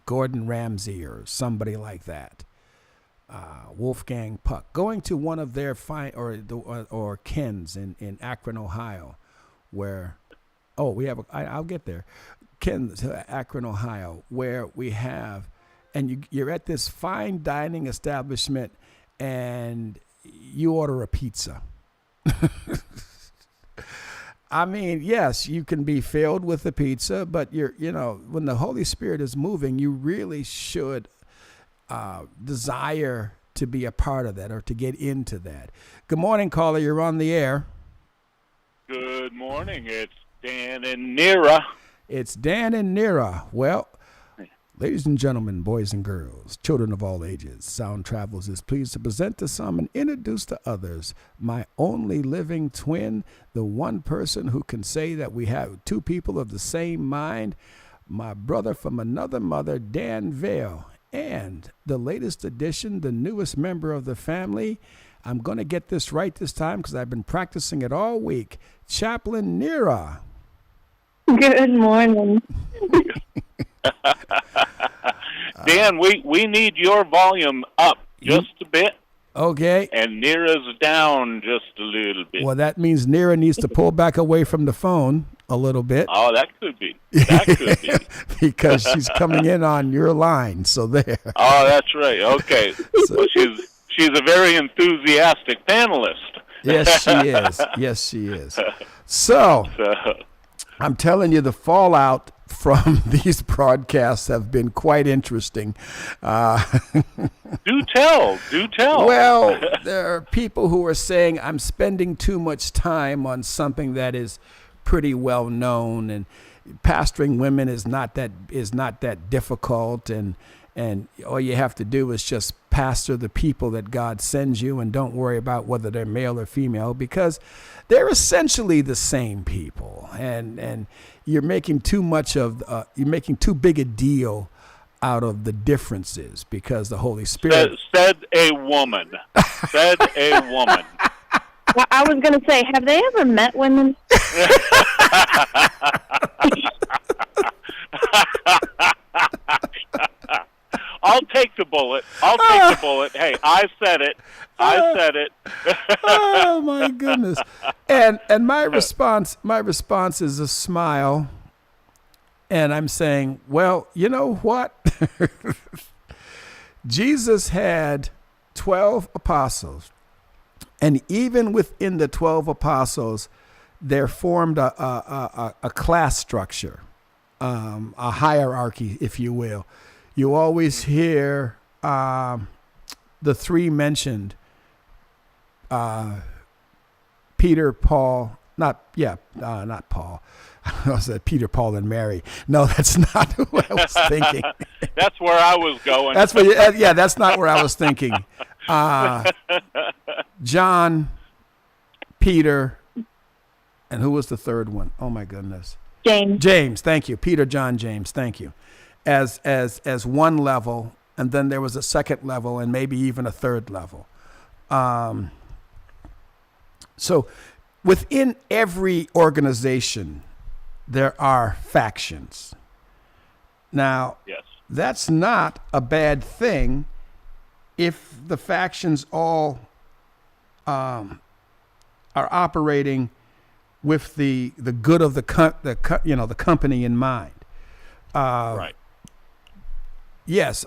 Gordon Ramsay or somebody like that. Wolfgang Puck, going to one of their or Ken's in Akron, Ohio, where I'll get there. Ken's, Akron, Ohio, where we have, and you're at this fine dining establishment, and you order a pizza. I mean, yes, you can be filled with the pizza, but when the Holy Spirit is moving, you really should desire to be a part of that or to get into that. Good morning, caller. You're on the air. Good morning. It's Dan and Nira. It's Dan and Nira. Well, ladies and gentlemen, boys and girls, children of all ages, Sound Travels is pleased to present to some and introduce to others my only living twin, the one person who can say that we have two people of the same mind, my brother from another mother, Dan Vale, and the latest addition, the newest member of the family. I'm going to get this right this time because I've been practicing it all week. Chaplain Nira. Good morning. Dan, we need your volume up just a bit. Okay. And Nira's down just a little bit. Well, that means Nira needs to pull back away from the phone a little bit. Oh, that could be. That could be. Because she's coming in on your line, so there. Oh, that's right. Okay. Well, she's a very enthusiastic panelist. Yes, she is. Yes, she is. So I'm telling you, the fallout from these broadcasts have been quite interesting. Do tell. Well, there are people who are saying I'm spending too much time on something that is pretty well known, and pastoring women is not that difficult, and all you have to do is just pastor the people that God sends you, and don't worry about whether they're male or female, because they're essentially the same people, and you're making too big a deal out of the differences because the Holy Spirit said a woman. Said a woman. Well, I was going to say, have they ever met women? I'll take the bullet. Hey, I said it. Oh my goodness. And my response is a smile. And I'm saying, well, you know what? Jesus had 12 apostles. And even within the 12 apostles, there formed a class structure, a hierarchy, if you will. You always hear the three mentioned, Peter, Paul, not Paul. I said Peter, Paul, and Mary. No, that's not who I was thinking. That's where I was going. That's not where I was thinking. John, Peter, and who was the third one? Oh my goodness. James, thank you. Peter, John, James, thank you. As one level, and then there was a second level, and maybe even a third level. So within every organization, there are factions. Now, yes, that's not a bad thing if the factions all are operating with the good of the company in mind. Right. Yes.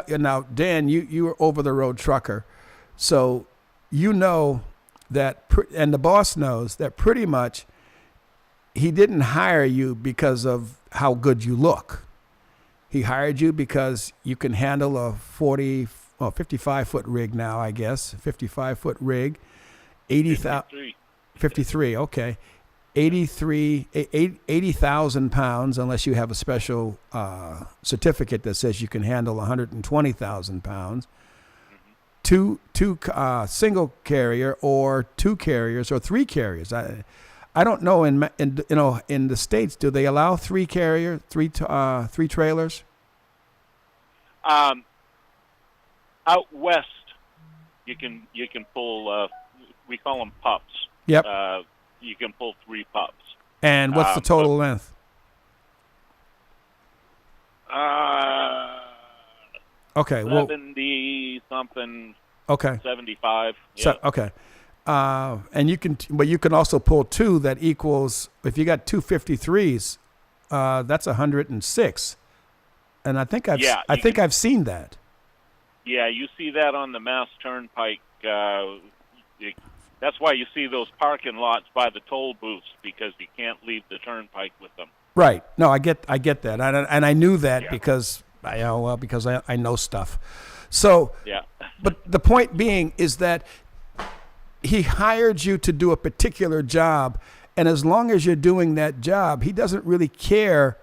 Now, Dan, you were over the road trucker, so you know that, and the boss knows that pretty much he didn't hire you because of how good you look. He hired you because you can handle a 55-foot rig now, I guess. 55-foot rig. 53, okay. 80,000 pounds, unless you have a special certificate that says you can handle 120,000 pounds. Two single carrier, or two carriers, or three carriers. I don't know in the States, do they allow three trailers? Out west, you can pull. We call them pups. Yep. You can pull three pups. And what's the total length? Okay. Well. 70 something, Okay. 75. Yeah. So okay. And you can also pull two that equals, if you got two 53s, that's 106. And I think Yeah, I've seen that. Yeah, you see that on the Mass Turnpike. That's why you see those parking lots by the toll booths, because you can't leave the turnpike with them. Right. No, I get that, and I knew that Yeah. because I know stuff. So, Yeah. but the point being is that he hired you to do a particular job, and as long as you're doing that job, he doesn't really care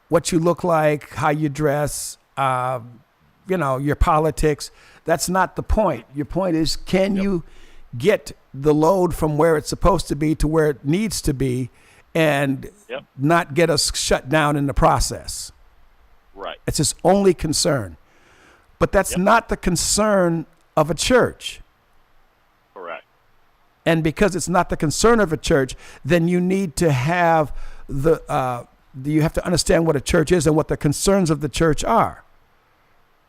what you look like, how you dress, your politics. That's not the point. Your point is, can you get the load from where it's supposed to be to where it needs to be, and not get us shut down in the process? Right. It's his only concern. But that's not the concern of a church. Correct. And because it's not the concern of a church, then you need to have you have to understand what a church is and what the concerns of the church are.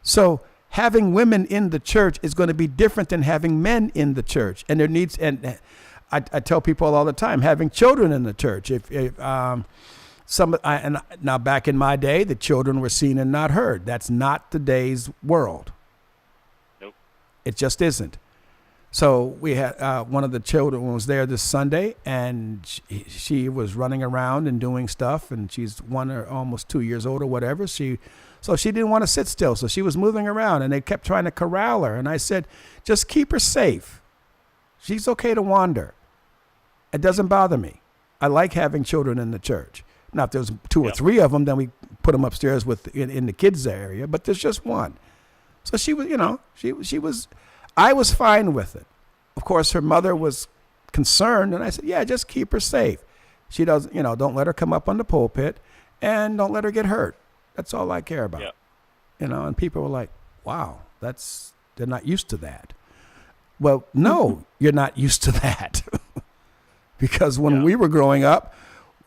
So having women in the church is going to be different than having men in the church. And I tell people all the time, having children in the church. Now back in my day, the children were seen and not heard. That's not today's world. Nope. It just isn't. So we had one of the children was there this Sunday, and she was running around and doing stuff, and she's 1 or almost 2 years old or whatever. So she didn't want to sit still, so she was moving around, and they kept trying to corral her. And I said, just keep her safe. She's okay to wander. It doesn't bother me. I like having children in the church. Now, if there's 2 or 3 of them, then we put them upstairs in the kids' area. But there's just one. So she was, I was fine with it. Of course, her mother was concerned, and I said, yeah, just keep her safe. She doesn't, don't let her come up on the pulpit, and don't let her get hurt. That's all I care about. Yeah. And people were like, wow, they're not used to that. Well, no, you're not used to that. Because when we were growing up,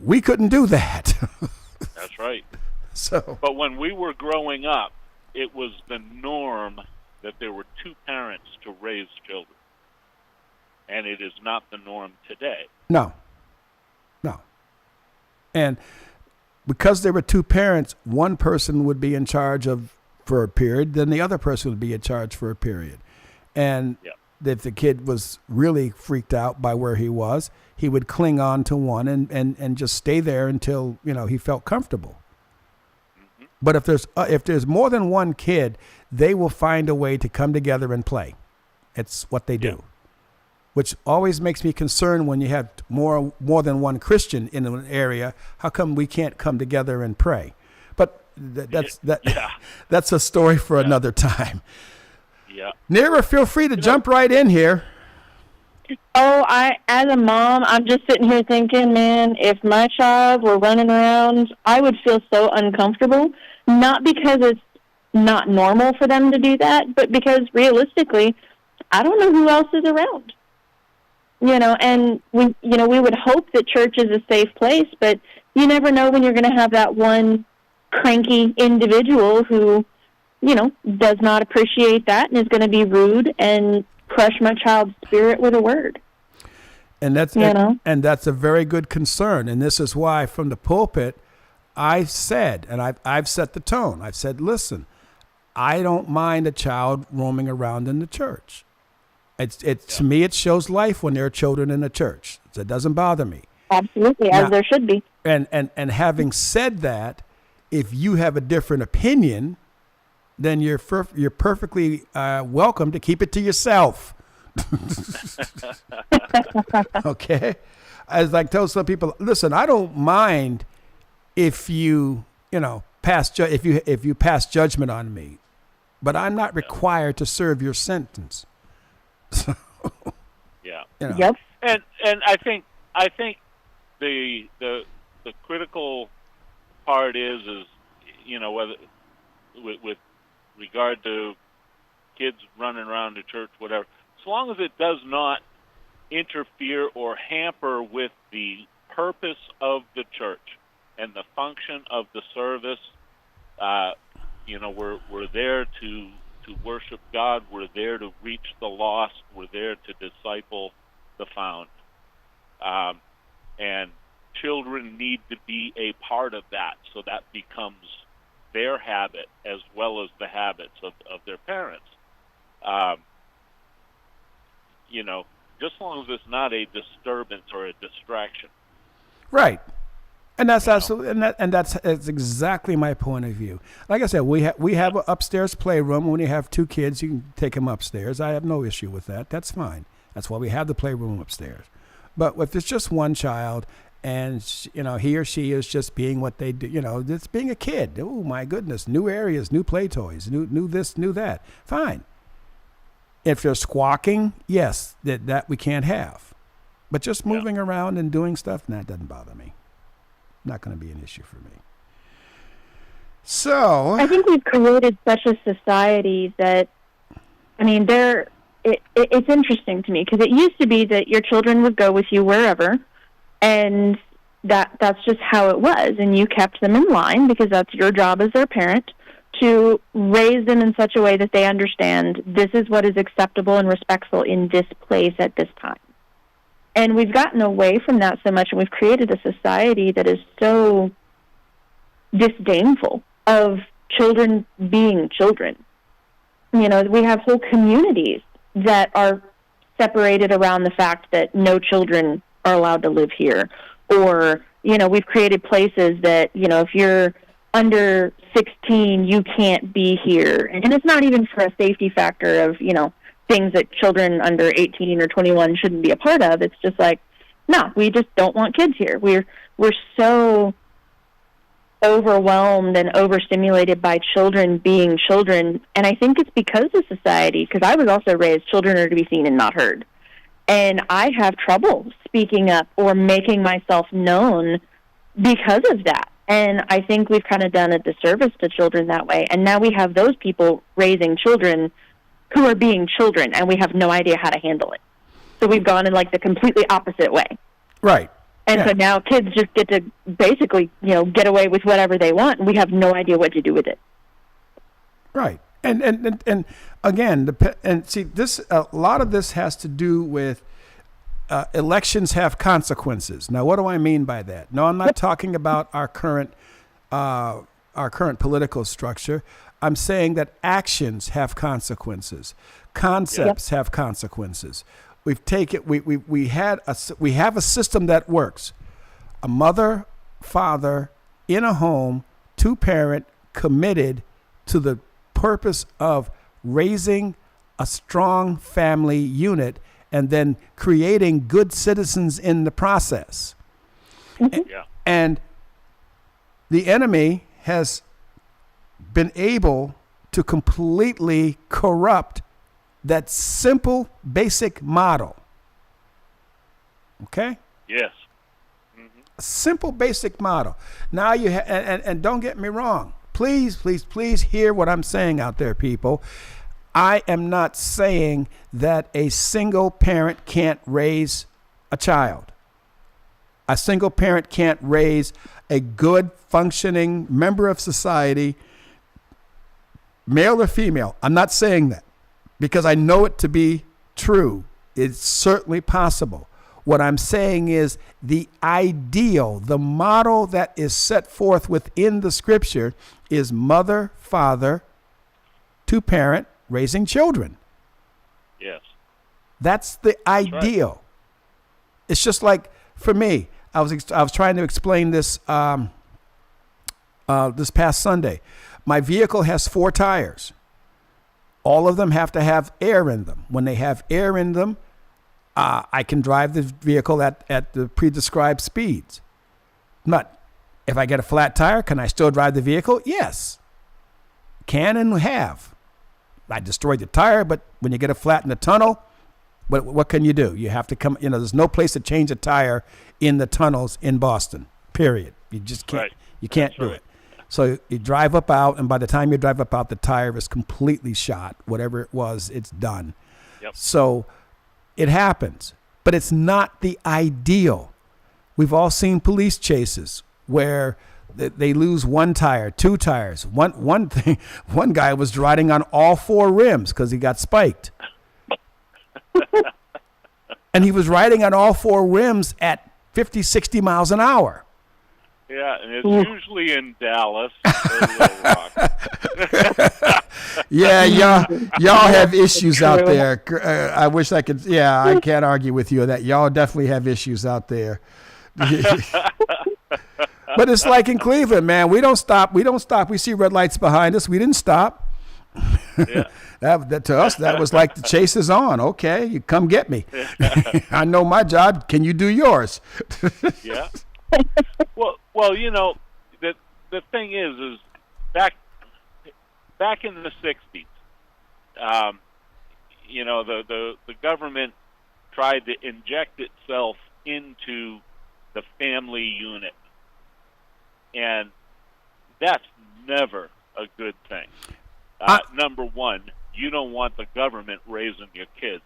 we couldn't do that. That's right. So, but when we were growing up, it was the norm that there were 2 parents to raise children. And it is not the norm today. No. And because there were 2 parents, one person would be in charge for a period, then the other person would be in charge for a period. And if the kid was really freaked out by where he was, he would cling on to one and just stay there until, he felt comfortable. Mm-hmm. But if there's more than one kid, they will find a way to come together and play. It's what they do. Which always makes me concerned when you have more than one Christian in an area. How come we can't come together and pray? But that's a story for another time. Yeah. Nira, feel free to jump right in here. Oh, as a mom, I'm just sitting here thinking, man, if my child were running around, I would feel so uncomfortable. Not because it's not normal for them to do that, but because realistically, I don't know who else is around. And we would hope that church is a safe place, but you never know when you're going to have that one cranky individual who, does not appreciate that and is going to be rude and crush my child's spirit with a word. And that's a very good concern. And this is why from the pulpit, I said, and I've set the tone. I've said, listen, I don't mind a child roaming around in the church. To me, it shows life when there are children in the church. So it doesn't bother me. Absolutely, as there should be. And having said that, if you have a different opinion, then you're perfectly welcome to keep it to yourself. Okay? As I tell some people, listen, I don't mind if you pass judgment on me, but I'm not required to serve your sentence. So, Yep. And I think the critical part is whether with regard to kids running around the church, whatever, as long as it does not interfere or hamper with the purpose of the church and the function of the service, we're there to worship God. We're there to reach the lost. We're there to disciple the found. And children need to be a part of that, so that becomes their habit as well as the habits of their parents. Just as long as it's not a disturbance or a distraction. Right. And that's absolutely, and that's exactly my point of view. Like I said, we have an upstairs playroom. When you have two kids, you can take them upstairs. I have no issue with that. That's fine. That's why we have the playroom upstairs. But if it's just one child, and he or she is just being what they do, it's being a kid. Oh my goodness, new areas, new play toys, new this, new that. Fine. If they're squawking, yes, that we can't have. But just moving around and doing stuff, that doesn't bother me. Not going to be an issue for me. So I think we've created such a society that, it's interesting to me because it used to be that your children would go with you wherever, and that's just how it was, and you kept them in line because that's your job as their parent, to raise them in such a way that they understand this is what is acceptable and respectful in this place at this time. And we've gotten away from that so much, and we've created a society that is so disdainful of children being children. We have whole communities that are separated around the fact that no children are allowed to live here. Or, we've created places that, if you're under 16, you can't be here. And it's not even for a safety factor of, things that children under 18 or 21 shouldn't be a part of. It's just like, no, we just don't want kids here. We're so overwhelmed and overstimulated by children being children. And I think it's because of society, because I was also raised children are to be seen and not heard. And I have trouble speaking up or making myself known because of that. And I think we've kind of done a disservice to children that way. And now we have those people raising children who are being children, and we have no idea how to handle it. So we've gone in like the completely opposite way. Right. And so now kids just get to basically, get away with whatever they want, and we have no idea what to do with it. Right. And again, this a lot of this has to do with elections have consequences. Now, what do I mean by that? No, I'm not talking about our current political structure. I'm saying that actions have consequences. Concepts have consequences. We have a system that works. A mother, father in a home, two-parent, committed to the purpose of raising a strong family unit and then creating good citizens in the process. And the enemy has been able to completely corrupt that simple, basic model. Okay? Yes. A simple, basic model. Now and don't get me wrong. Please hear what I'm saying out there, people. I am not saying that a single parent can't raise a child. A single parent can't raise a good, functioning member of society, male or female. I'm not saying that because I know it to be true. It's certainly possible. What I'm saying is the ideal, the model that is set forth within the scripture is mother, father, two-parent, raising children. Yes. That's the ideal. Right. It's just like, for me, I was trying to explain this this past Sunday. My vehicle has 4 tires. All of them have to have air in them. When they have air in them, I can drive the vehicle at the prescribed speeds. But if I get a flat tire, can I still drive the vehicle? Yes. Can and have. I destroyed the tire, but when you get a flat in the tunnel, what can you do? You have to come, there's no place to change a tire in the tunnels in Boston, period. You just can't. Right. You can't do it. So you drive up out, and by the time you drive up out, the tire is completely shot. Whatever it was, it's done. Yep. So it happens, but it's not the ideal. We've all seen police chases where they lose one tire, two tires. One thing, one guy was riding on all four rims because he got spiked. And he was riding on all four rims at 50, 60 miles an hour. Yeah, and it's usually in Dallas or Little Rock. Yeah, y'all have issues out there. I wish I could. Yeah, I can't argue with you on that. Y'all definitely have issues out there. But it's like in Cleveland, man. We don't stop. We see red lights behind us. We didn't stop. Yeah. That to us, that was like the chase is on. Okay, you come get me. I know my job. Can you do yours? Yeah. Well, you know, the thing is back in the '60s, you know, the government tried to inject itself into the family unit, and that's never a good thing. Number one, you don't want the government raising your kids,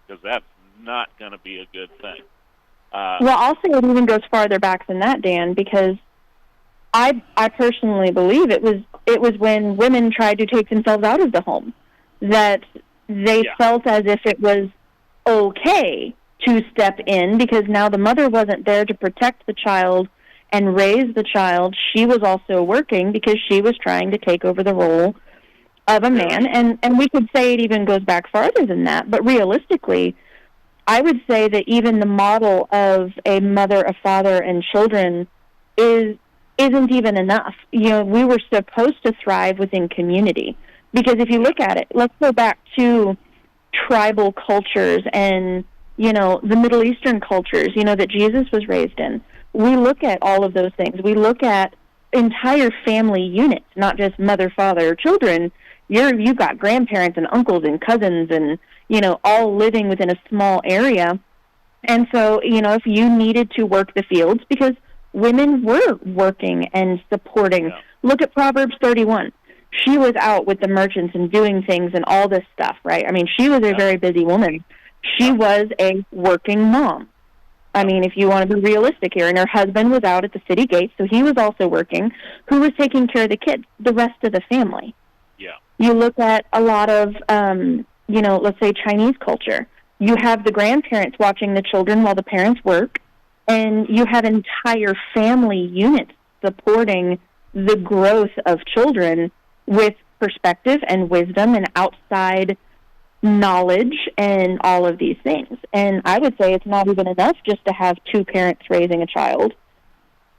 because that's not going to be a good thing. Well, I'll say it even goes farther back than that, Dan, because I personally believe it was when women tried to take themselves out of the home that they felt as if it was okay to step in, because now the mother wasn't there to protect the child and raise the child. She was also working because she was trying to take over the role of a man. And we could say it even goes back farther than that, but realistically, I would say that even the model of a mother, a father, and children isn't even enough. You know, we were supposed to thrive within community, because if you look at it, let's go back to tribal cultures and, you know, the Middle Eastern cultures, you know, that Jesus was raised in. We look at all of those things. We look at entire family units, not just mother, father, or children. You've got grandparents and uncles and cousins and, you know, all living within a small area. And so, you know, if you needed to work the fields, because women were working and supporting. Yeah. Look at Proverbs 31. She was out with the merchants and doing things and all this stuff, right? I mean, she was a very busy woman. She was a working mom. I mean, if you want to be realistic here, and her husband was out at the city gate, so he was also working. Who was taking care of the kids? The rest of the family. Yeah. You look at a lot of, you know, let's say Chinese culture. You have the grandparents watching the children while the parents work, and you have entire family units supporting the growth of children with perspective and wisdom and outside knowledge and all of these things. And I would say it's not even enough just to have two parents raising a child,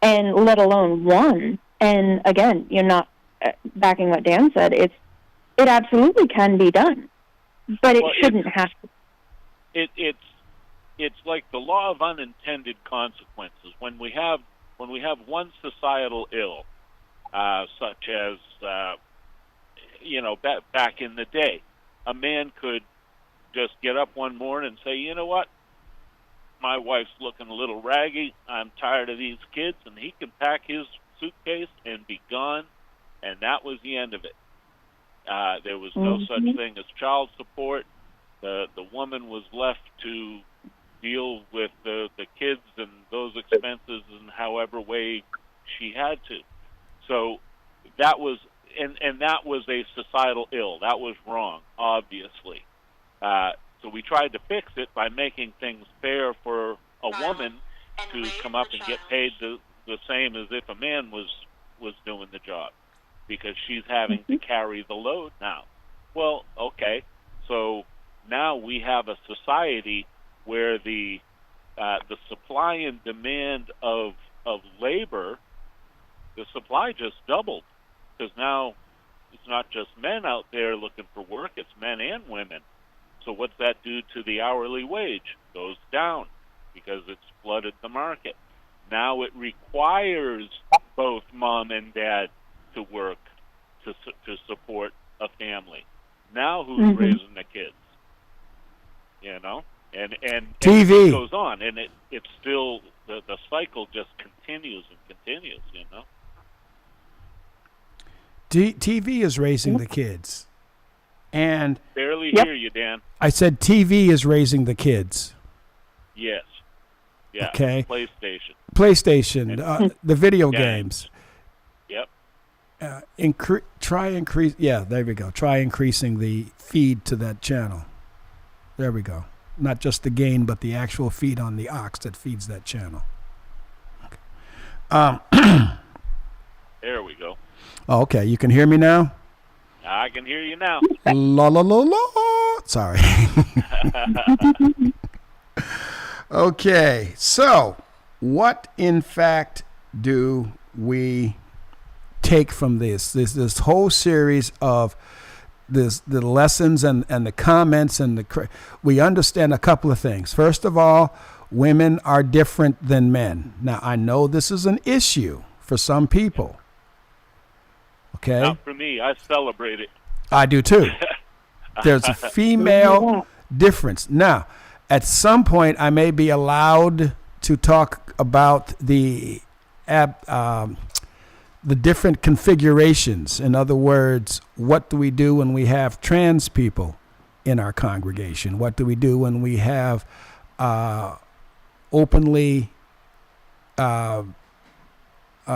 and let alone one. And again, you're not backing what Dan said. It absolutely can be done, but it shouldn't have to. It's like the law of unintended consequences. When we have one societal ill, such as you know, back in the day, a man could just get up one morning and say, you know what, my wife's looking a little raggy, I'm tired of these kids, and he could pack his suitcase and be gone, and that was the end of it. There was no such thing as child support. The woman was left to deal with the kids and those expenses in however way she had to. So that was, and that was a societal ill. That was wrong, obviously. So we tried to fix it by making things fair for a woman to come up and get paid the same as if a man was doing the job, because she's having to carry the load now. Well, okay, so now we have a society where the supply and demand of labor, the supply just doubled, because now it's not just men out there looking for work, it's men and women. So what's that do to the hourly wage? Goes down, because it's flooded the market. Now it requires both mom and dad to work to support a family. Now who's raising the kids? You know, and TV it goes on, and it's still the cycle just continues and continues. You know, TV is raising the kids, and barely hear you, Dan. I said TV is raising the kids. Yes. Yeah. Okay. PlayStation. The video Games. games. Yep. Try increase. Yeah, there we go. Try increasing the feed to that channel. There we go. Not just the gain, but the actual feed on the aux that feeds that channel. Okay. There we go. Oh, okay. You can hear me now? I can hear you now. La la la la. Sorry. Okay. So, what in fact do we take from this whole series of the lessons and the comments and we understand a couple of things. First of all, women are different than men. Now, I know this is an issue for some people. Okay? Not for me. I celebrate it. I do too. There's a female difference. Now, at some point, I may be allowed to talk about the different configurations. In other words, what do we do when we have trans people in our congregation? What do we do when we have openly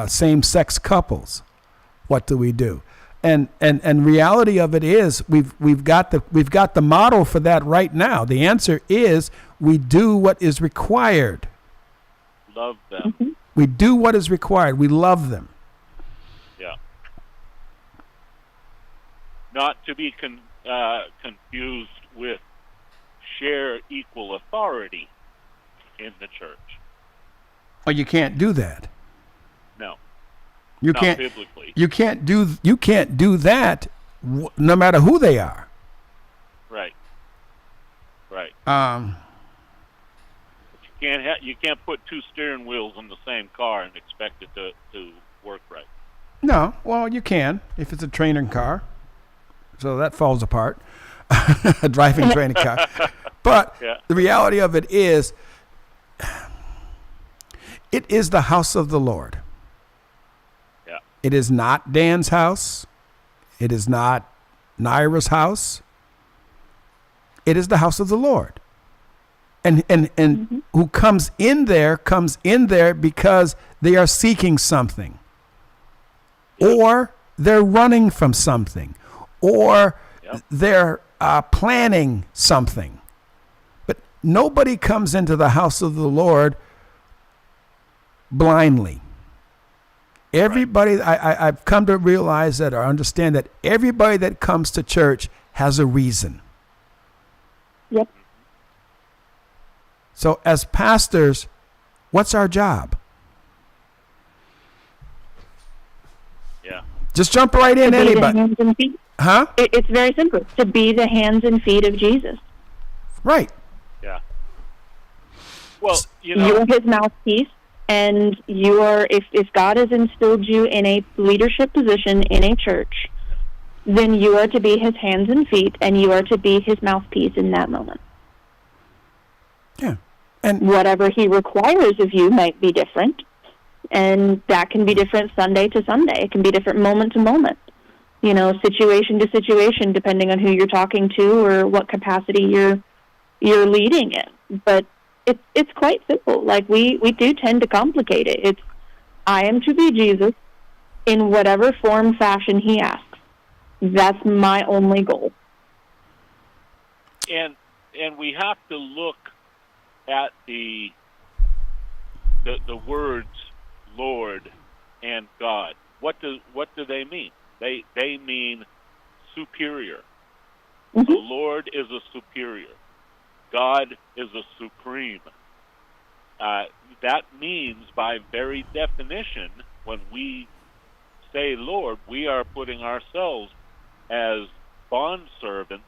same-sex couples? What do we do? And reality of it is we've got the model for that right now. The answer is we do what is required. Love them. Mm-hmm. We do what is required. We love them. Yeah. Not to be confused with share equal authority in the church. Oh, you can't do that. No. You Not can't. biblically. You can't do that, no matter who they are. Right. Right. You can't put two steering wheels on the same car and expect it to work right. No, well, you can if it's a training car. So that falls apart. A driving training car. But the reality of it is the house of the Lord. Yeah. It is not Dan's house. It is not Naira's house. It is the house of the Lord. And Mm-hmm. who comes in there because they are seeking something. Or they're running from something. Or they're planning something. But nobody comes into the house of the Lord blindly. Everybody, I've come to realize that or understand that everybody that comes to church has a reason. Yep. So as pastors, what's our job? Yeah. Just jump right in, To be the anybody. hands and feet. Huh? It's very simple. To be the hands and feet of Jesus. Right. Yeah. Well, You're his mouthpiece, and you are. If God has instilled you in a leadership position in a church, then you are to be his hands and feet, and you are to be his mouthpiece in that moment. Yeah. And Whatever he requires of you might be different, and that can be different Sunday to Sunday. It can be different moment to moment. Situation to situation, depending on who you're talking to or what capacity you're leading in. But it's quite simple. Like we do tend to complicate it. It's I am to be Jesus in whatever form, fashion he asks. That's my only goal. and we have to look at the words Lord and God. What do they mean? They mean superior. Mm-hmm. The Lord is a superior. God is a supreme. That means, by very definition, when we say Lord, we are putting ourselves as bondservants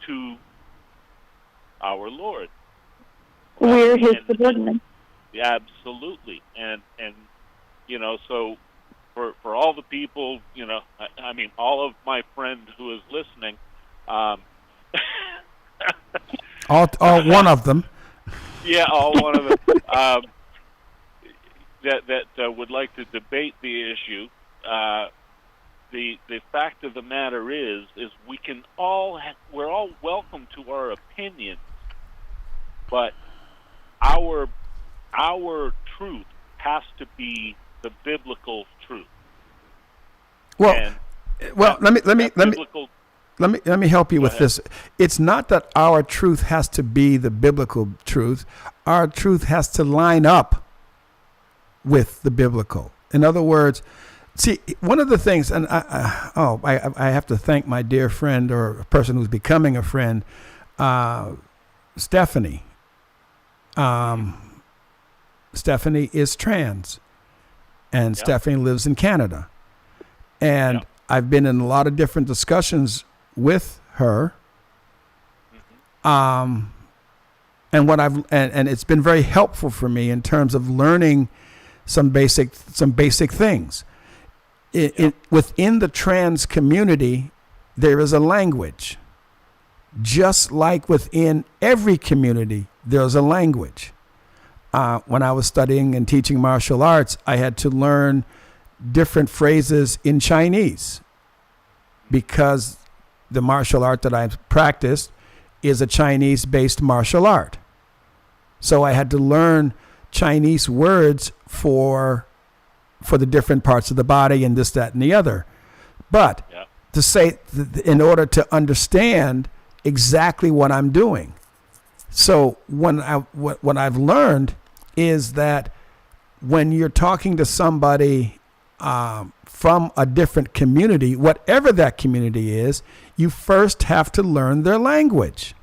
to our Lord. We're his subordinates. Absolutely. And so for all the people, I mean, all of my friends who is listening, all one of them. yeah, all one of them, that would like to debate the issue. The fact of the matter is we can we're all welcome to our opinions, but our truth has to be the biblical truth. Well, And well, let me biblical, let me help you with ahead. this. It's not that our truth has to be the biblical truth. Our truth has to line up with the biblical. In other words, see, one of the things, and I have to thank my dear friend, or a person who's becoming a friend, Stephanie. Stephanie is trans, and Stephanie lives in Canada. And I've been in a lot of different discussions with her. And what and it's been very helpful for me in terms of learning some basic things. Within the trans community, there is a language. Just like within every community, there's a language. When I was studying and teaching martial arts, I had to learn different phrases in Chinese because the martial art that I practiced is a Chinese-based martial art. So I had to learn Chinese words for the different parts of the body and this, that, and the other. But to say, in order to understand exactly what I'm doing. So what I've learned is that when you're talking to somebody from a different community, whatever that community is, you first have to learn their language.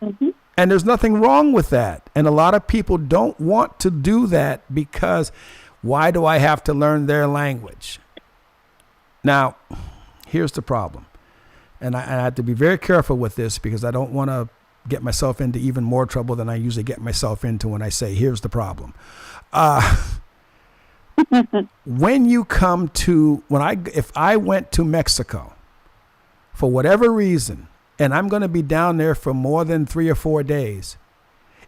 Mm-hmm. And there's nothing wrong with that. And a lot of people don't want to do that because why do I have to learn their language? Now, here's the problem. And I have to be very careful with this because I don't want to get myself into even more trouble than I usually get myself into when I say, here's the problem. When you come to, if I went to Mexico for whatever reason, and I'm going to be down there for more than 3 or 4 days,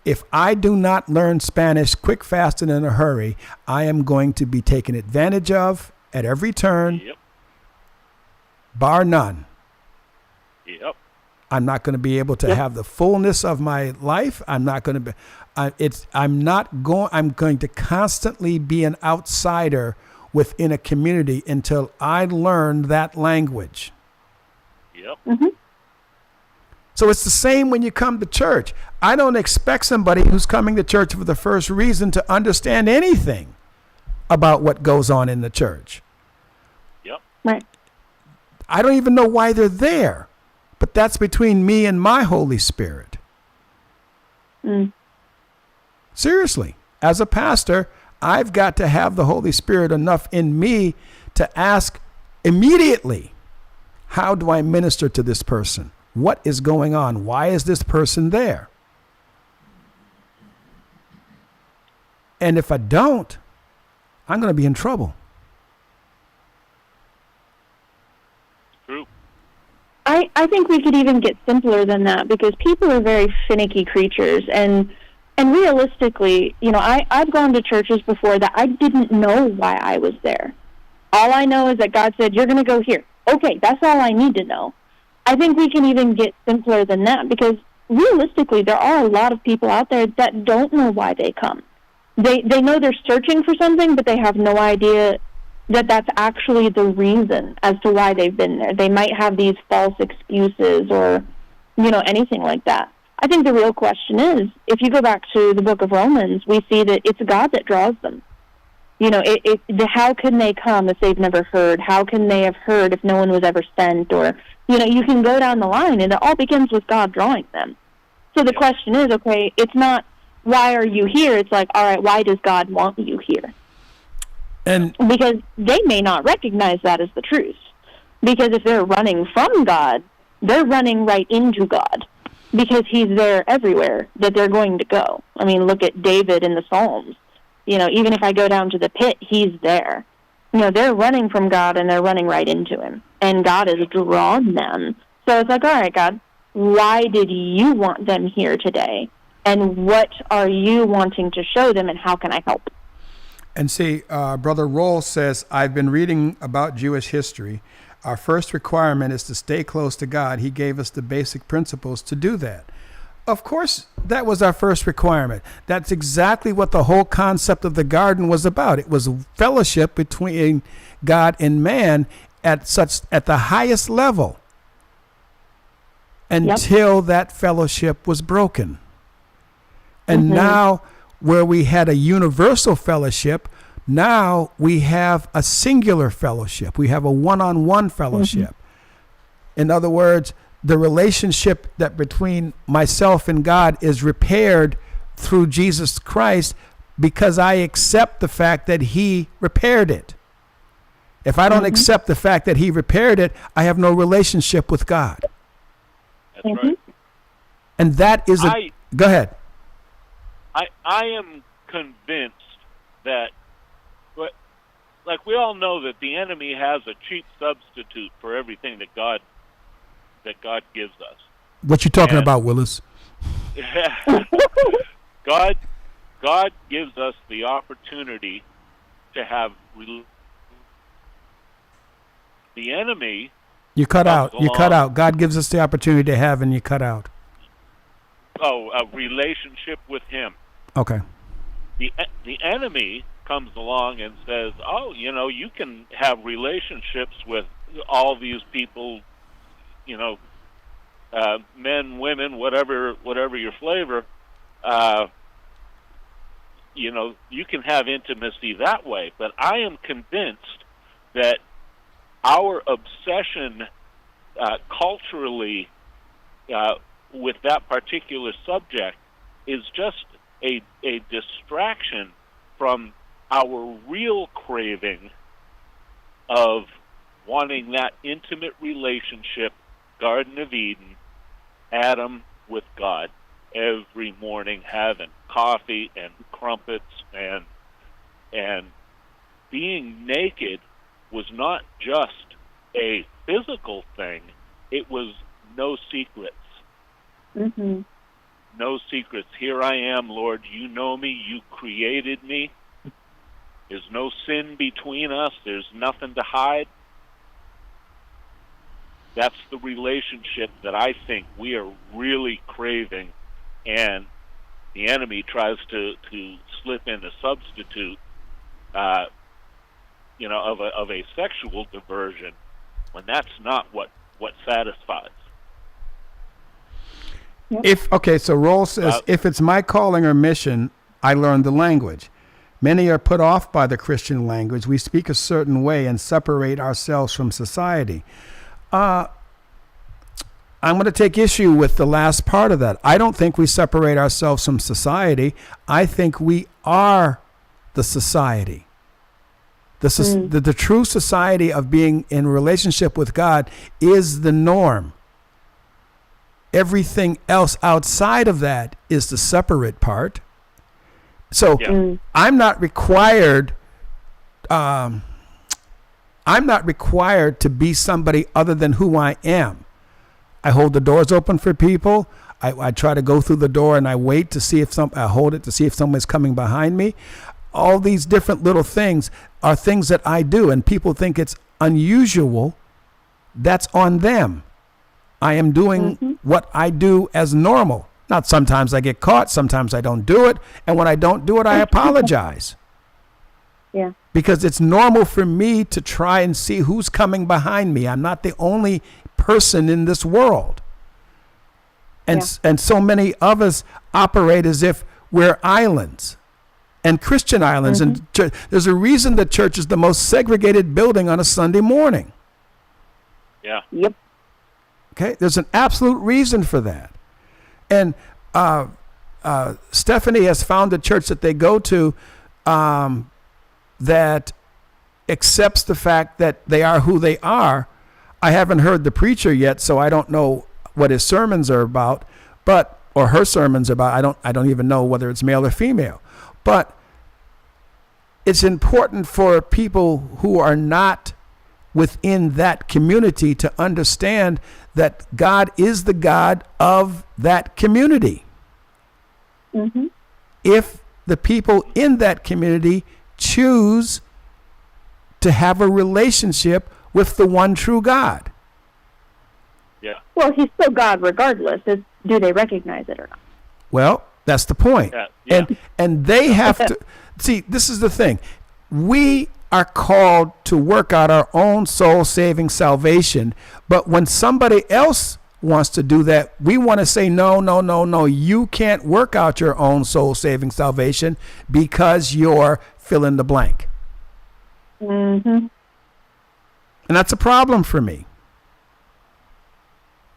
if I do not learn Spanish quick, fast, and in a hurry, I am going to be taken advantage of at every turn, bar none. Yep. I'm not going to be able to have the fullness of my life. I'm not going to be. I'm going to constantly be an outsider within a community until I learn that language. Yep. Mm-hmm. So it's the same when you come to church. I don't expect somebody who's coming to church for the first reason to understand anything about what goes on in the church. Yep. Right. I don't even know why they're there. But that's between me and my Holy Spirit. Mm. Seriously, as a pastor, I've got to have the Holy Spirit enough in me to ask immediately, how do I minister to this person? What is going on? Why is this person there? And if I don't, I'm going to be in trouble. True. I think we could even get simpler than that because people are very finicky creatures, and realistically, I've gone to churches before that I didn't know why I was there. All I know is that God said, you're going to go here. Okay, that's all I need to know. I think we can even get simpler than that because realistically, there are a lot of people out there that don't know why they come. They know they're searching for something, but they have no idea that that's actually the reason as to why they've been there. They might have these false excuses or, anything like that. I think the real question is, if you go back to the book of Romans, we see that it's God that draws them. How can they come if they've never heard? How can they have heard if no one was ever sent? Or, you can go down the line, and it all begins with God drawing them. So the question is, okay, it's not, why are you here? It's like, all right, why does God want you here? And because they may not recognize that as the truth. Because if they're running from God, they're running right into God. Because he's there everywhere that they're going to go. I mean, look at David in the Psalms. Even if I go down to the pit, he's there. They're running from God and they're running right into him. And God has drawn them. So it's like, all right, God, why did you want them here today? And what are you wanting to show them and how can I help? And see, Brother Roll says, I've been reading about Jewish history. Our first requirement is to stay close to God. He gave us the basic principles to do that. Of course, that was our first requirement. That's exactly what the whole concept of the garden was about. It was fellowship between God and man at the highest level until that fellowship was broken. And now, where we had a universal fellowship, now we have a singular fellowship. We have a one-on-one fellowship. In other words, the relationship that between myself and God is repaired through Jesus Christ because I accept the fact that he repaired it. If I don't accept the fact that he repaired it, I have no relationship with God. That's right. And that is go ahead. I am convinced that, like we all know that the enemy has a cheap substitute for everything that God gives us. What you talking about, Willis? God gives us the opportunity to have the enemy. You cut out. You cut out. God gives us the opportunity to have, and you cut out. Oh, a relationship with him. Okay. The enemy comes along and says, "Oh, you can have relationships with all these people, men, women, whatever your flavor. You can have intimacy that way." But I am convinced that our obsession culturally with that particular subject is just a distraction from our real craving of wanting that intimate relationship, Garden of Eden, Adam with God, every morning having coffee and crumpets and being naked was not just a physical thing, it was no secrets. No secrets. Here I am, Lord, you know me, you created me. There's no sin between us, there's nothing to hide. That's the relationship that I think we are really craving, and the enemy tries to slip in a substitute of a sexual diversion when that's not what satisfies. So Roll says, if it's my calling or mission, I learned the language. Many are put off by the Christian language. We speak a certain way and separate ourselves from society. I'm going to take issue with the last part of that. I don't think we separate ourselves from society. I think we are the society. The true society of being in relationship with God is the norm. Everything else outside of that is the separate part. So I'm not required to be somebody other than who I am. I hold the doors open for people. I try to go through the door and I wait to see I hold it to see if someone's coming behind me. All these different little things are things that I do, and people think it's unusual. That's on them. I am doing what I do as normal. Now, sometimes I get caught, sometimes I don't do it, and when I don't do it, I apologize. Yeah. Because it's normal for me to try and see who's coming behind me. I'm not the only person in this world. And so many of us operate as if we're islands, and Christian islands. And there's a reason the church is the most segregated building on a Sunday morning. Yeah. Yep. Okay, there's an absolute reason for that. And Stephanie has found a church that they go to that accepts the fact that they are who they are. I haven't heard the preacher yet, so I don't know what his sermons are about, or her sermons about. I don't even know whether it's male or female. But it's important for people who are not within that community to understand that God is the God of that community. If the people in that community choose to have a relationship with the one true God. Yeah. Well, he's still God regardless. do they recognize it or not? Well, that's the point. Yeah. And they have to see, this is the thing. We are called to work out our own soul-saving salvation, but when somebody else wants to do that, we want to say, no, you can't work out your own soul-saving salvation because you're fill in the blank. Mm-hmm. And that's a problem for me.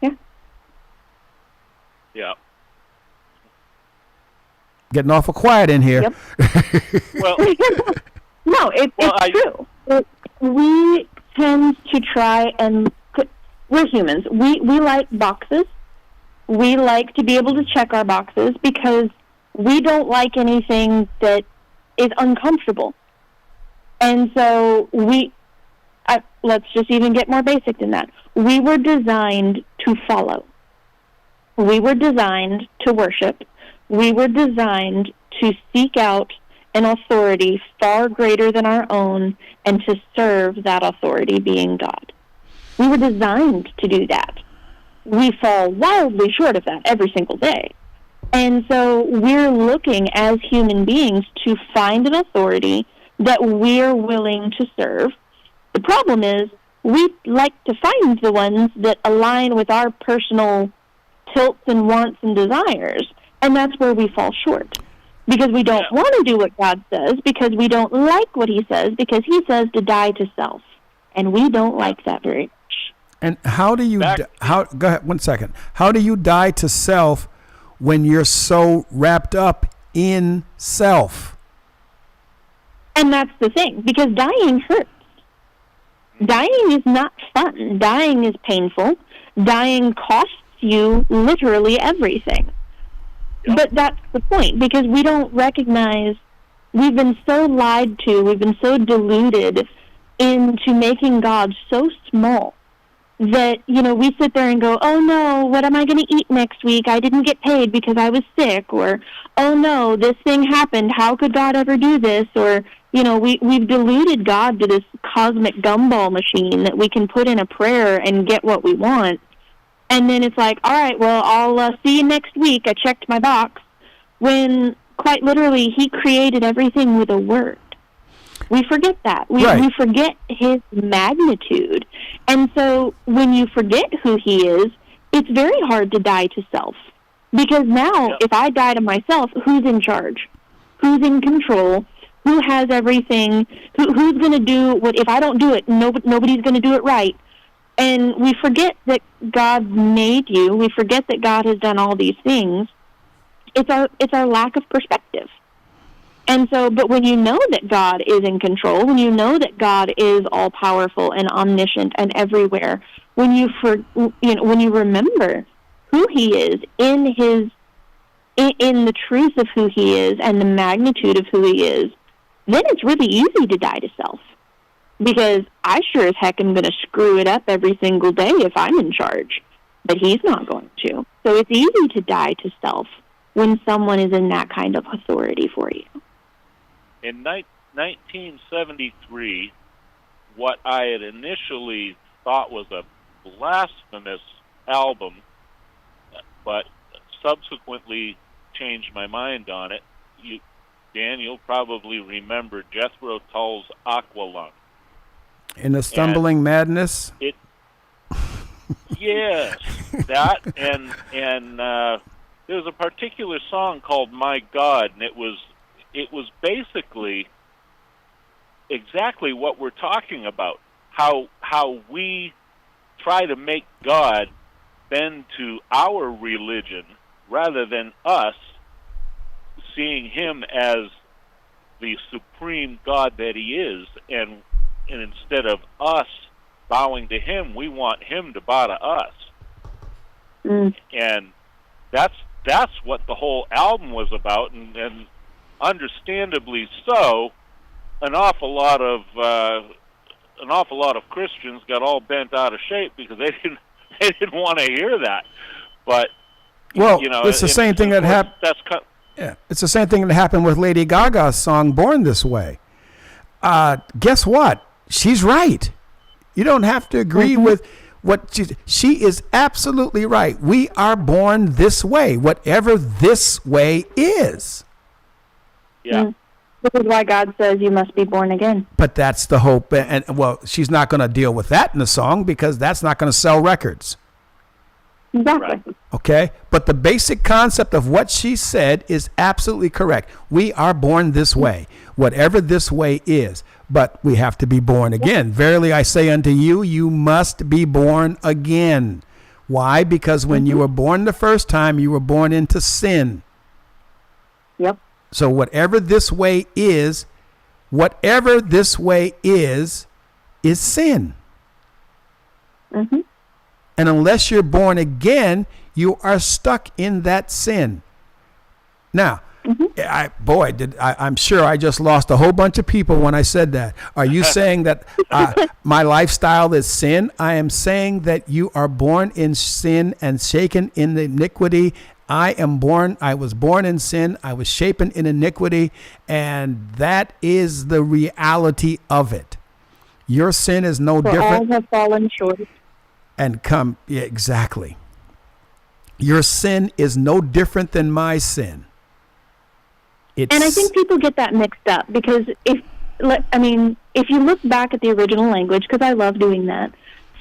Yeah. Yeah. Getting awful quiet in here. Yep. Well, No, it's true. We tend to try and we're humans. We like boxes. We like to be able to check our boxes because we don't like anything that is uncomfortable. And so let's just even get more basic than that. We were designed to follow. We were designed to worship. We were designed to seek out an authority far greater than our own and to serve that authority, being God. We were designed to do that. We fall wildly short of that every single day. And so we're looking as human beings to find an authority that we're willing to serve. The problem is we like to find the ones that align with our personal tilts and wants and desires, and that's where we fall short. Because we don't want to do what God says, because we don't like what he says, because he says to die to self. And we don't like that very much. And how do you, go ahead, 1 second. How do you die to self when you're so wrapped up in self? And that's the thing, because dying hurts. Dying is not fun. Dying is painful. Dying costs you literally everything. Yep. But that's the point, because we don't recognize, we've been so lied to, we've been so deluded into making God so small that, we sit there and go, oh no, what am I going to eat next week? I didn't get paid because I was sick. Or, oh no, this thing happened. How could God ever do this? Or, we've deluded God to this cosmic gumball machine that we can put in a prayer and get what we want. And then it's like, all right, well, I'll see you next week. I checked my box. When, quite literally, he created everything with a word. We forget that. We forget his magnitude. And so when you forget who he is, it's very hard to die to self. Because now, if I die to myself, who's in charge? Who's in control? Who has everything? Who's going to do what? If I don't do it, nobody's going to do it right. And we forget that God made you. We forget that God has done all these things. It's our lack of perspective. And so, but when you know that God is in control, when you know that God is all powerful and omniscient and everywhere, when you remember who he is in the truth of who he is and the magnitude of who he is, then it's really easy to die to self. Because I sure as heck am going to screw it up every single day if I'm in charge. But he's not going to. So it's easy to die to self when someone is in that kind of authority for you. In 1973, what I had initially thought was a blasphemous album, but subsequently changed my mind on it. Dan, you'll probably remember Jethro Tull's Aqualung. In the Stumbling Madness? Yes, that, and there was a particular song called My God, and it was basically exactly what we're talking about, how we try to make God bend to our religion rather than us seeing him as the supreme God that he is, and instead of us bowing to him, we want him to bow to us. And that's what the whole album was about, and understandably so. An awful lot of Christians got all bent out of shape because they didn't want to hear that. But it's the same thing that happened. It's the same thing that happened with Lady Gaga's song "Born This Way." Guess what? She's right. You don't have to agree with She is absolutely right. We are born this way, whatever this way is. Yeah. This is why God says you must be born again. But that's the hope. And well, she's not going to deal with that in the song because that's not going to sell records. Exactly. Right. Okay? But the basic concept of what she said is absolutely correct. We are born this way, whatever this way is. But we have to be born again. Verily I say unto you, you must be born again. Why? Because when you were born the first time, you were born into sin. Yep. So whatever this way is sin. Mm-hmm. And unless you're born again, you are stuck in that sin. Now, I'm sure I just lost a whole bunch of people when I said that. Are you saying that my lifestyle is sin? I am saying that you are born in sin and shaken in iniquity. I was born in sin. I was shapen in iniquity. And that is the reality of it. Your sin is no For different. all have fallen short. Yeah, exactly. Your sin is no different than my sin. And I think people get that mixed up because if you look back at the original language, because I love doing that,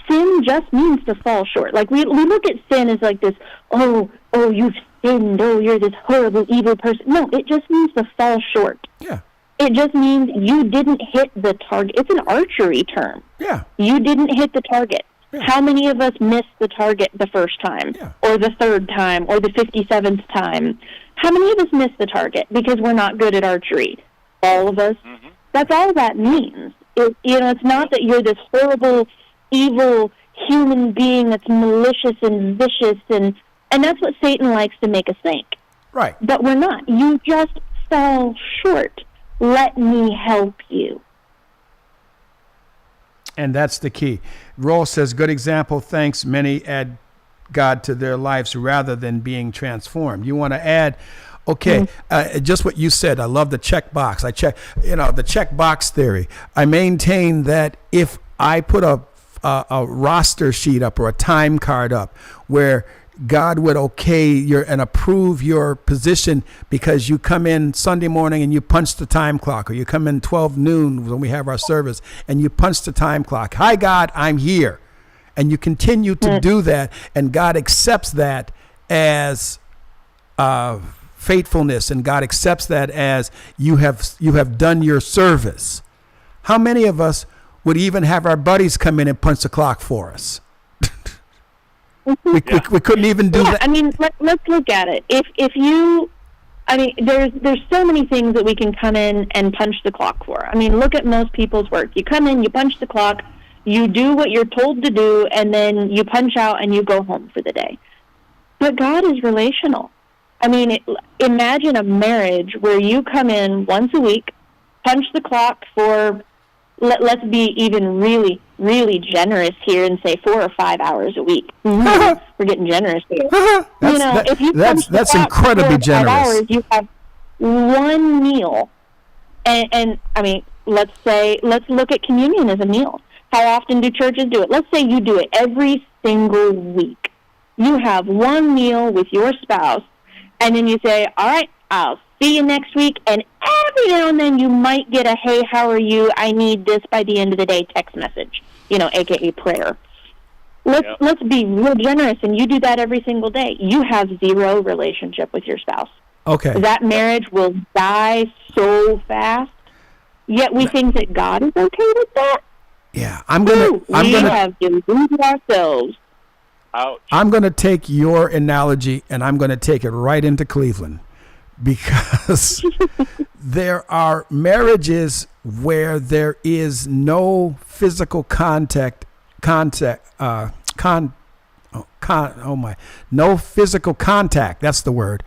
sin just means to fall short. Like we look at sin as like this, oh, you've sinned, oh, you're this horrible, evil person. No, it just means to fall short. Yeah. It just means you didn't hit the target. It's an archery term. Yeah. You didn't hit the target. Yeah. How many of us missed the target the first time, or the third time, or the 57th time? How many of us missed the target because we're not good at archery? All of us. Mm-hmm. That's all that means. It's not that you're this horrible, evil human being that's malicious and vicious, and that's what Satan likes to make us think. Right. But we're not. You just fell short. Let me help you. And that's the key. Roll says, good example, thanks. Many add God to their lives rather than being transformed. You want to add, just what you said. I love the check box. The check box theory. I maintain that if I put a roster sheet up or a time card up where God would and approve your position because you come in Sunday morning and you punch the time clock, or you come in 12 noon when we have our service and you punch the time clock. Hi, God, I'm here. And you continue to do that, and God accepts that as faithfulness, and God accepts that as you have done your service. How many of us would even have our buddies come in and punch the clock for us? We couldn't even do that. I mean, let's look at it. There's so many things that we can come in and punch the clock for. I mean, look at most people's work. You come in, you punch the clock, you do what you're told to do, and then you punch out and you go home for the day. But God is relational. I mean, imagine a marriage where you come in once a week, punch the clock for, let's be even really, really generous here and say 4 or 5 hours a week. We're getting generous here. That's incredibly generous. 5 hours, you have one meal. And I mean, let's look at communion as a meal. How often do churches do it? Let's say you do it every single week. You have one meal with your spouse, and then you say, all right, I'll see you next week. And every now and then you might get a, hey, how are you? I need this by the end of the day text message, a.k.a. prayer. Let's be real generous, and you do that every single day. You have zero relationship with your spouse. Okay. That marriage will die so fast, yet we think that God is okay with that. Yeah, we have deluded ourselves. Ouch. I'm going to take your analogy and I'm going to take it right into Cleveland, because there are marriages where there is no physical no physical contact. That's the word.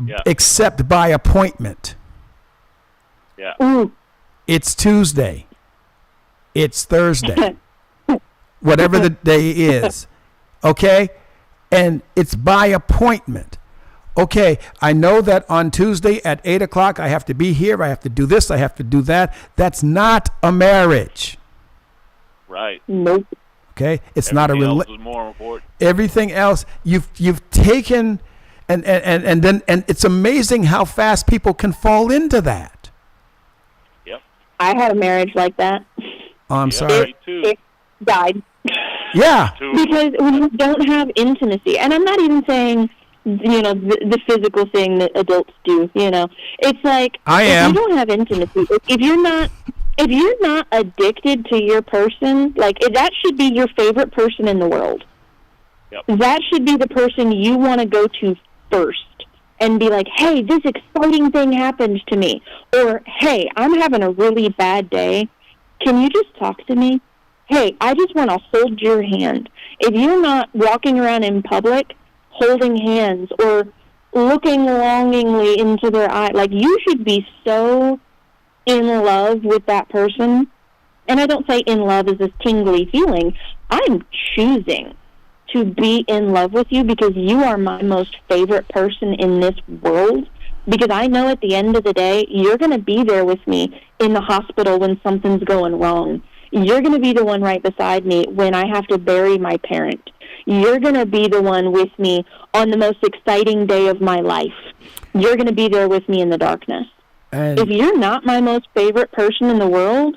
Yeah. Except by appointment. Yeah. Ooh. It's Tuesday. It's Thursday. Whatever the day is. Okay? And it's by appointment. Okay, I know that on Tuesday at 8 o'clock I have to be here. I have to do this. I have to do that. That's not a marriage. Right. Nope. Okay, it's not a Everything else is more important. everything else you've taken, and then it's amazing how fast people can fall into that. Yep. I had a marriage like that. Oh, I'm Yeah, sorry. me too. It died. Yeah. Because when you don't have intimacy, and I'm not even saying, the physical thing that adults do, it's like, if you don't have intimacy, if you're not addicted to your person, like, that should be your favorite person in the world. Yep. That should be the person you want to go to first and be like, hey, this exciting thing happened to me. Or, hey, I'm having a really bad day. Can you just talk to me? Hey, I just want to hold your hand. If you're not walking around in public holding hands or looking longingly into their eye, like, you should be so in love with that person. And I don't say in love is this tingly feeling. I'm choosing to be in love with you because you are my most favorite person in this world. Because I know at the end of the day, you're going to be there with me in the hospital when something's going wrong. You're going to be the one right beside me when I have to bury my parent. You're going to be the one with me on the most exciting day of my life. You're going to be there with me in the darkness. And If you're not my most favorite person in the world,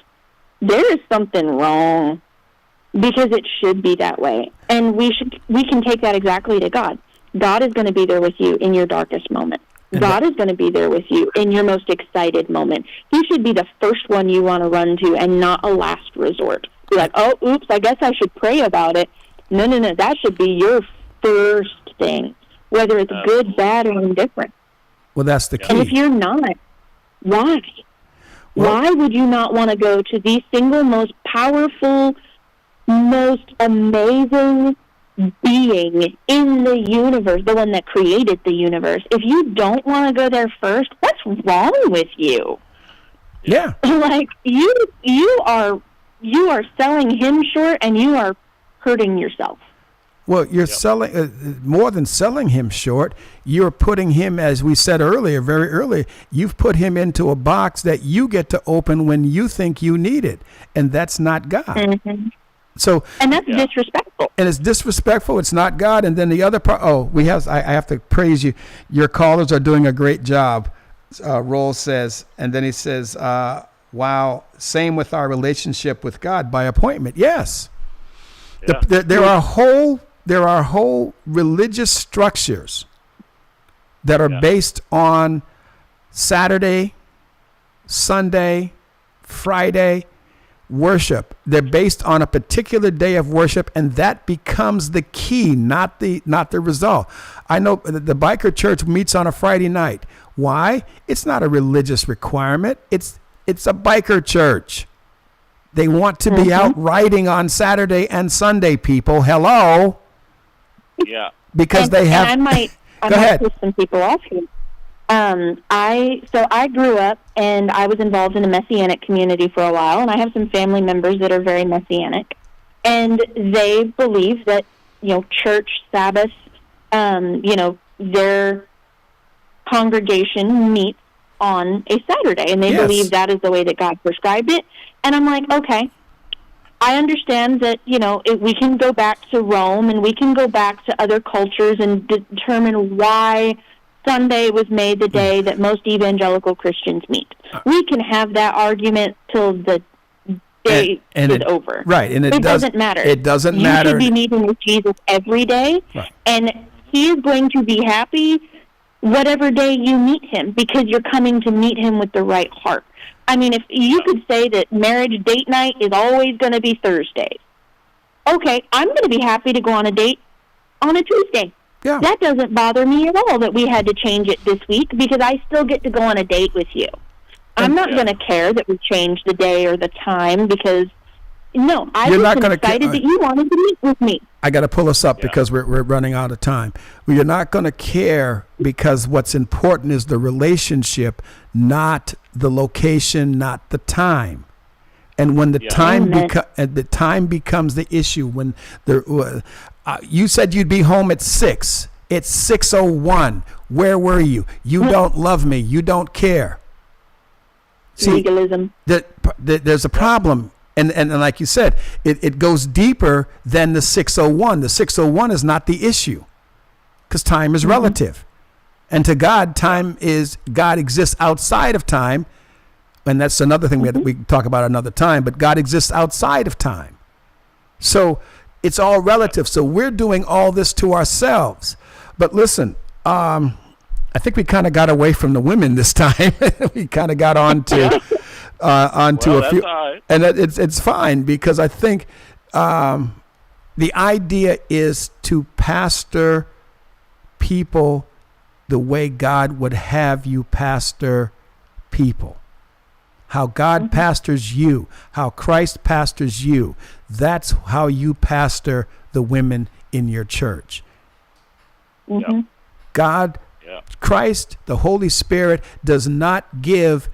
there is something wrong, because it should be that way. And we can take that exactly to God. God is going to be there with you in your darkest moment. God is going to be there with you in your most excited moment. He should be the first one you want to run to and not a last resort. Be like, oh, oops, I guess I should pray about it. No. That should be your first thing, whether it's good, bad, or indifferent. well, that's the key. And if you're not, why? Why would you not want to go to the single most powerful, most amazing being in the universe, the one that created the universe? If you don't want to go there first, what's wrong with you? Yeah. Like, you are selling him short, and you are hurting yourself. Well, you're selling more than selling him short. You're putting him, as we said earlier, very early, you've put him into a box that you get to open when you think you need it. And that's not God. Mm-hmm. So, And that's disrespectful. and it's disrespectful. It's not God. And then the other part, I have to praise you. Your callers are doing a great job. Roll says, and then he says, wow, same with our relationship with God by appointment. Yes. Yeah. There are whole religious structures that are based on Saturday, Sunday, Friday worship. They're based on a particular day of worship, and that becomes the key, not the result. I know the biker church meets on a Friday night. Why? It's not a religious requirement. It's a biker church. They want to be out riding on Saturday and Sunday, people. Hello? Yeah. Because they have... And I Go ahead. might piss some people off here. I grew up, and I was involved in the Messianic community for a while, and I have some family members that are very Messianic. And they believe that, church, Sabbath, their congregation meets on a Saturday, and they believe that is the way that God prescribed it. And I'm like, okay, I understand that, we can go back to Rome, and we can go back to other cultures and determine why Sunday was made the day that most evangelical Christians meet. We can have that argument till the day is over. Right, and it doesn't matter. It doesn't matter. You should be meeting with Jesus every day, and he is going to be happy whatever day you meet him, because you're coming to meet him with the right heart. I mean, if you could say that marriage date night is always going to be Thursdays, okay, I'm going to be happy to go on a date on a Tuesday. Yeah. That doesn't bother me at all that we had to change it this week, because I still get to go on a date with you. I'm not going to care that we changed the day or the time, because, no, I was excited that you wanted to meet with me. I got to pull us up because we're running out of time. Well, you're not going to care, because what's important is the relationship, not the location, not the time. And when the time becomes the issue, when you said you'd be home at 6. It's 6:01. Where were you? You don't love me. You don't care. See, legalism. there's a problem. And like you said, it goes deeper than the 601. The 601 is not the issue, because time is relative. And to God, God exists outside of time. And that's another thing we can talk about another time, but God exists outside of time. So it's all relative. So we're doing all this to ourselves. But listen, I think we kind of got away from the women this time. We kind of got onto a few, right. and it's fine, because I think the idea is to pastor people the way God would have you pastor people. How God pastors you, how Christ pastors you. That's how you pastor the women in your church. Mm-hmm. God, Christ, the Holy Spirit does not give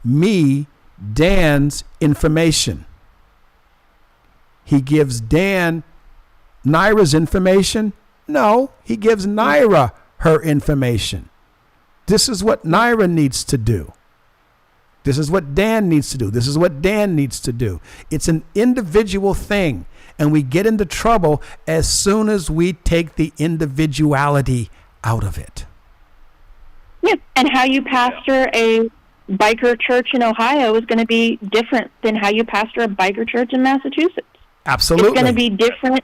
me Dan's information. He gives Dan Naira's information. No, he gives Naira her information. This is what Naira needs to do. This is what Dan needs to do. This is what Dan needs to do. It's an individual thing, and we get into trouble as soon as we take the individuality out of it. Yeah, and how you pastor a biker church in Ohio is going to be different than how you pastor a biker church in Massachusetts. Absolutely. It's going to be different.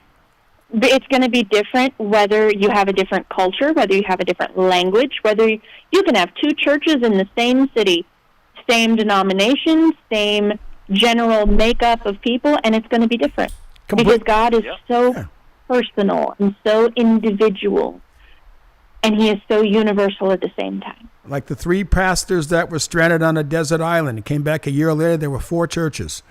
It's going to be different whether you have a different culture, whether you have a different language, whether you can have two churches in the same city, same denomination, same general makeup of people, and it's going to be different. Because God is so personal and so individual, and he is so universal at the same time. Like the 3 pastors that were stranded on a desert island and came back a year later, there were 4 churches.